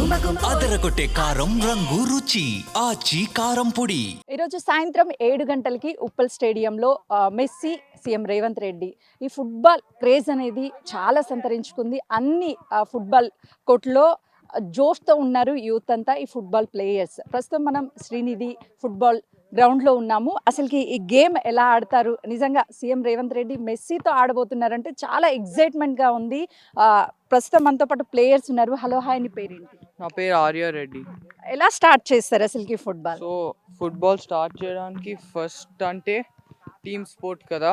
అదరగొట్టే కారం రంగు రుచి ఆచి కారం పొడి. ఈరోజు సాయంత్రం 7 గంటలకి ఉప్పల్ స్టేడియంలో మెస్సీ సీఎం రేవంత్ రెడ్డి ఈ ఫుట్బాల్ క్రేజ్ అనేది చాలా సంతరించుకుంది. అన్ని ఫుట్బాల్ కోర్టులో జోష్తో ఉన్నారు యూత్ అంతా, ఈ ఫుట్బాల్ ప్లేయర్స్. ప్రస్తుతం మనం శ్రీనిధి ఫుట్బాల్ గ్రౌండ్లో ఉన్నాము. అసలుకి ఈ గేమ్ ఎలా ఆడతారు, నిజంగా సీఎం రేవంత్ రెడ్డి మెస్సీతో ఆడబోతున్నారంటే చాలా ఎగ్జైట్మెంట్గా ఉంది. ప్రస్తుతం మనతో పాటు ప్లేయర్స్ ఉన్నారు. హలో, హాయ్, నీ పేరేంటి? నా పేరు ఆర్య రెడ్డి. ఎలా స్టార్ట్ చేస్తారు అసలుకి ఫుట్బాల్? సో ఫుట్బాల్ స్టార్ట్ చేయడానికి ఫస్ట్ అంటే టీమ్ స్పోర్ట్ కదా,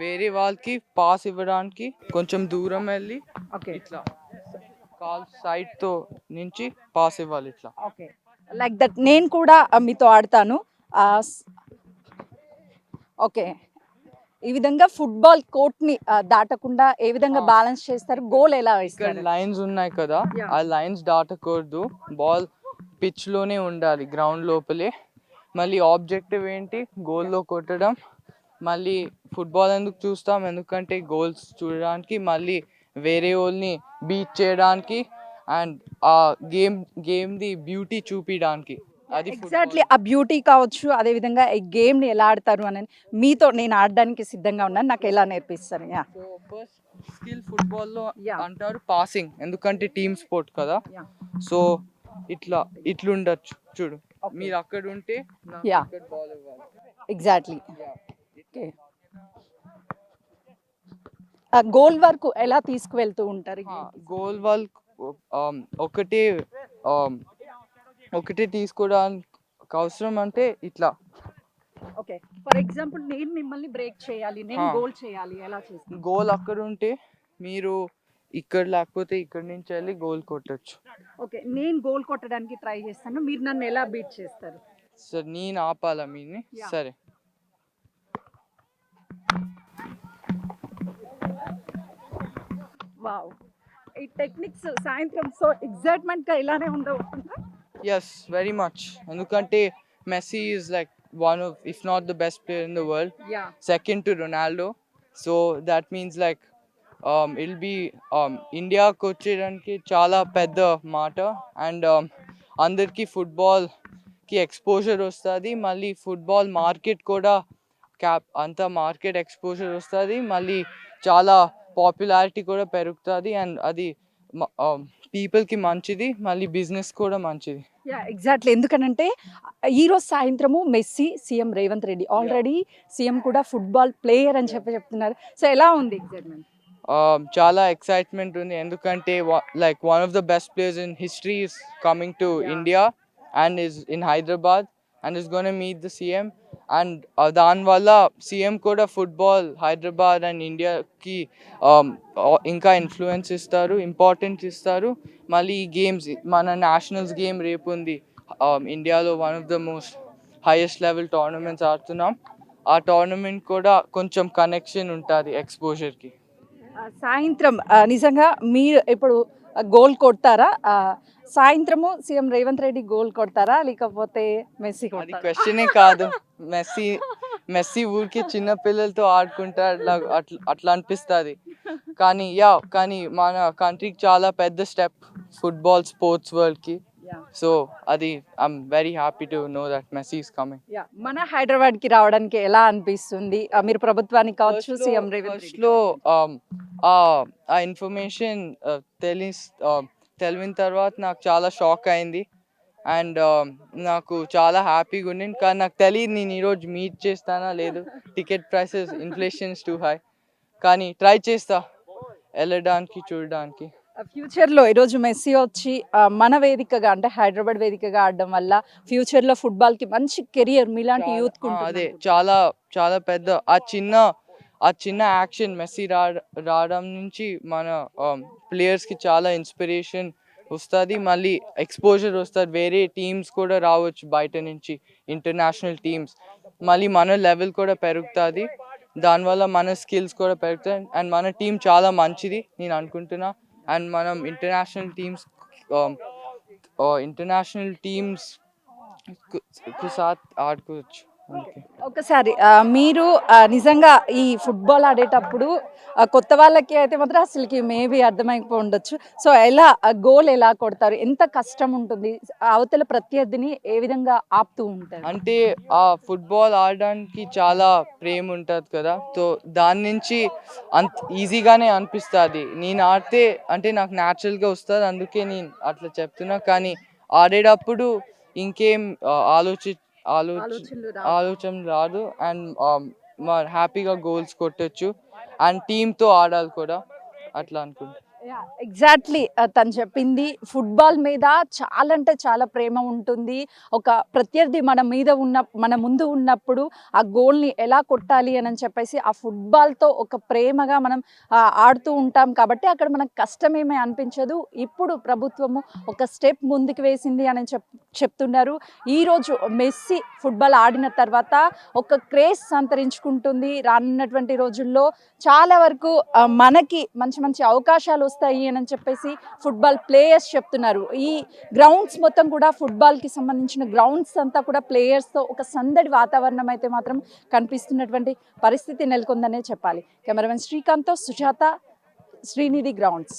వేరే వాళ్ళకి పాస్ ఇవ్వడానికి కొంచెం దూరం వెళ్ళి ఓకే, ఇట్లా కాల్ సైడ్ తో నుంచి పాస్ ఇవ్వాలి ఇట్లా. Okay, like that. నేను కూడా మీతో ఆడతాను. ఓకే, ఈ విధంగా ఫుట్బాల్ కోర్ట్ని దాటకుండా ఏ విధంగా బ్యాలెన్స్ చేస్తారు? గోల్ ఎలా ఇక్కడ వేస్తారు? లైన్స్ ఉన్నాయి కదా, ఆ లైన్స్ దాటకూడదు. బాల్ పిచ్ లోనే ఉండాలి, గ్రౌండ్ లోపలే. మళ్ళీ ఆబ్జెక్టివ్ ఏంటి, గోల్లో కొట్టడం. మళ్ళీ ఫుట్బాల్ ఎందుకు చూస్తాం, ఎందుకంటే గోల్స్ చూడడానికి, మళ్ళీ వేరే వాళ్ళని బీట్ చేయడానికి, అండ్ ఆ గేమ్ది బ్యూటీ చూపించడానికి. అది ఎగ్జాక్ట్లీ, ఆ బ్యూటీ కావచ్చు, అదేవిధంగా ఈ గేమ్ని ఎలా ఆడతారు అని మీతో నేను ఆడడానికి సిద్ధంగా ఉన్నాను. నాకు ఎలా నేర్పిస్తారు? సో ఫస్ట్ స్కిల్ ఫుట్బాల్లో అంటారు పాసింగ్, ఎందుకంటే టీమ్ స్పోర్ట్ కదా. సో ఇట్లుండొచ్చు చూడు, మీరు అక్కడ ఉంటే బాల్ ఇవ్వాలి. ఎగ్జాక్ట్లీ. ఓకే, గోల్ వరకు ఎలా తీసుకువెళ్తూ ఉంటారు? గోల్ వరకు ఒకటే తీసుకోవడానికి అవసరం అంటే ఇట్లా. ఓకే, ఫర్ ఎగ్జాంపుల్ నేను మిమ్మల్ని బ్రేక్ చేయాలి, నేను గోల్ చేయాలి, ఎలా చేస్తాను? గోల్ అక్కడ ఉంటే మీరు ఇక్కడ, లేకపోతే ఇక్కడ నుంచి వెళ్ళి గోల్ కొట్టచ్చు. ఓకే, నేను గోల్ కొట్టడానికి ట్రై చేస్తాను, మీరు నన్ను ఎలా బీట్ చేస్తారు? సరే, నేను ఆపాలా మీని? సరే. వావ్, ఈ టెక్నిక్స్ సాయంత్రం సో ఎగ్జైట్మెంట్ గా ఇలానే ఉండవు? Yes, very much. ఎందుకంటే messy is like one of, if not the best player in the world, second to Ronaldo. So that means like it'll be ఇండియాకి వచ్చేయడానికి చాలా పెద్ద మాట. అండ్ అందరికీ ఫుట్బాల్కి ఎక్స్పోజర్ వస్తుంది. మళ్ళీ ఫుట్బాల్ మార్కెట్ కూడా అంత మార్కెట్ ఎక్స్పోజర్ వస్తుంది. మళ్ళీ చాలా పాపులారిటీ కూడా పెరుగుతుంది. అండ్ అది పీపుల్కి మంచిది, మళ్ళీ బిజినెస్ కూడా మంచిది. ఎగ్జాక్ట్లీ, ఎందుకనంటే ఈరోజు సాయంత్రము Messi CM Revanth Reddy, already CM కూడా ఫుట్బాల్ ప్లేయర్ అని చెప్తున్నారు. సో ఎలా ఉంది ఎగ్జైట్మెంట్? చాలా ఎక్సైట్మెంట్ ఉంది, ఎందుకంటే like one of the best players in history is coming to India and is in Hyderabad and is gonna meet the CM. And దానివల్ల CM కూడా ఫుట్బాల్ హైదరాబాద్ అండ్ ఇండియాకి ఇంకా ఇన్ఫ్లుయెన్స్ ఇస్తారు, ఇంపార్టెన్స్ ఇస్తారు. మళ్ళీ ఈ గేమ్స్, మన నేషనల్స్ గేమ్ రేపు ఉంది ఇండియాలో, one of the most highest level tournaments ఆడుతున్నాం. ఆ టోర్నమెంట్ కూడా కొంచెం కనెక్షన్ ఉంటుంది ఎక్స్పోజర్కి. సాయంత్రం నిజంగా మీరు ఇప్పుడు గోల్ కొడతారా? సాయంత్రము సీఎం రేవంత్ రెడ్డి గోల్ కొడతారా, లేకపోతే మెస్సీ? అది క్వశ్చనే కాదు. మెస్సీ ఊరికి చిన్న పిల్లలతో ఆడుకుంటాడు, అట్లా అనిపిస్తుంది. కానీ మన కంట్రీకి చాలా పెద్ద స్టెప్ ఫుట్బాల్ స్పోర్ట్స్ వరల్డ్కి. సో అది I'm very happy to know that Messi is coming. మన హైదరాబాద్కి రావడానికి ఎలా అనిపిస్తుంది? మీరు ప్రభుత్వానికి కావచ్చు, సీఎం రేవంత్ రెడ్డిలో ఆ ఇన్ఫర్మేషన్ తెలివిన తర్వాత నాకు చాలా షాక్ అయింది. అండ్ నాకు చాలా హ్యాపీగా ఉండింది. కానీ నాకు తెలియదు నేను ఈరోజు మీట్ చేస్తానా లేదు. Ticket prices, inflation is two high. కానీ ట్రై చేస్తా వెళ్ళడానికి, చూడడానికి. ఫ్యూచర్లో ఈరోజు మెస్సీ వచ్చి మన వేదికగా, అంటే హైదరాబాద్ వేదికగా ఆడడం వల్ల ఫ్యూచర్లో ఫుట్బాల్కి మంచి కెరియర్ మీలాంటి యూత్ అదే చాలా చాలా పెద్ద ఆ చిన్న యాక్షన్ మెస్సీ రావడం నుంచి మన ప్లేయర్స్కి చాలా ఇన్స్పిరేషన్ వస్తుంది. మళ్ళీ ఎక్స్పోజర్ వస్తుంది, వేరే టీమ్స్ కూడా రావచ్చు బయట నుంచి, ఇంటర్నేషనల్ టీమ్స్. మళ్ళీ మన లెవెల్ కూడా పెరుగుతుంది, దానివల్ల మన స్కిల్స్ కూడా పెరుగుతాయి. అండ్ మన టీం చాలా మంచిది నేను అనుకుంటున్నా. అండ్ మనం ఇంటర్నేషనల్ టీమ్స్ కు సాత్ ఆడుకోవచ్చు. అందుకే ఒకసారి మీరు నిజంగా ఈ ఫుట్బాల్ ఆడేటప్పుడు కొత్త వాళ్ళకి అయితే మాత్రం అసలుకి మేబీ అర్థమైపో ఉండొచ్చు. సో, ఎలా గోల్ ఎలా కొడతారు? ఎంత కష్టం ఉంటుంది? అవతల ప్రత్యర్థిని ఏ విధంగా ఆపుతూ ఉంటారు? అంటే ఆ ఫుట్బాల్ ఆడడానికి చాలా ప్రేమ ఉంటుంది కదా, సో దాని నుంచి అంత ఈజీగానే అనిపిస్తుంది. నేను ఆడితే అంటే నాకు న్యాచురల్గా వస్తుంది, అందుకే నేను అట్లా చెప్తున్నా. కానీ ఆడేటప్పుడు ఇంకేం ఆలోచి ఆలోచి ఆలోచనలు ఆలోచన రాదు. అండ్ హ్యాపీగా గోల్స్ కొట్టొచ్చు. అండ్ టీంతో ఆడాలి కూడా, అట్లా అనుకుంటా. ఎగ్జాక్ట్లీ తను చెప్పింది. ఫుట్బాల్ మీద చాలా అంటే చాలా ప్రేమ ఉంటుంది. ఒక ప్రత్యర్థి మన ముందు ఉన్నప్పుడు ఆ గోల్ని ఎలా కొట్టాలి అని చెప్పేసి ఆ ఫుట్బాల్తో ఒక ప్రేమగా మనం ఆడుతూ ఉంటాం కాబట్టి అక్కడ మనకు కష్టమేమీ అనిపించదు. ఇప్పుడు ప్రభుత్వము ఒక స్టెప్ ముందుకు వేసింది అని చెప్తున్నారు. ఈరోజు మెస్సీ ఫుట్బాల్ ఆడిన తర్వాత ఒక క్రేజ్ సంతరించుకుంటుంది. రానున్నటువంటి రోజుల్లో చాలా వరకు మనకి మంచి మంచి అవకాశాలు వస్తాయి అని చెప్పేసి ఫుట్బాల్ ప్లేయర్స్ చెప్తున్నారు. ఈ గ్రౌండ్స్ మొత్తం కూడా ఫుట్బాల్కి సంబంధించిన గ్రౌండ్స్ అంతా కూడా ప్లేయర్స్తో ఒక సందడి వాతావరణం అయితే మాత్రం కనిపిస్తున్నటువంటి పరిస్థితి నెలకొందనే చెప్పాలి. కెమెరామెన్ శ్రీకాంత్తో సుజాత, శ్రీనిధి గ్రౌండ్స్.